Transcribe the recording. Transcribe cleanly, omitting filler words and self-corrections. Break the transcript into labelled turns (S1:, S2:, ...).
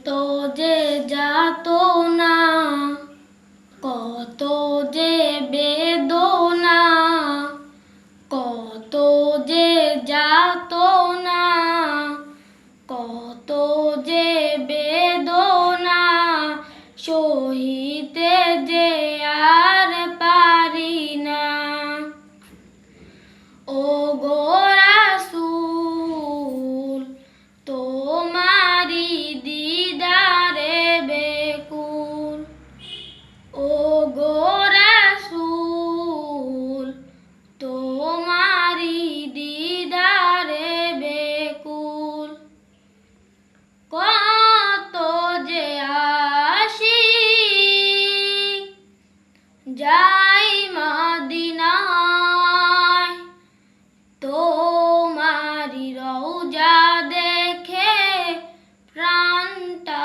S1: কত যে যাতনা, কত যে বেদনা, কত যে যাতনা, কত যে বেদনা, সহিতে যে আর পারি না। ওগো রাসূল, তোমারি দিদারে বেকুল। ওগো রাসূল, তোমারি দিদারে বেকুল। কত যে আশিক যাই মদিনায়, তোমারি রওজা দেখে প্রাণটা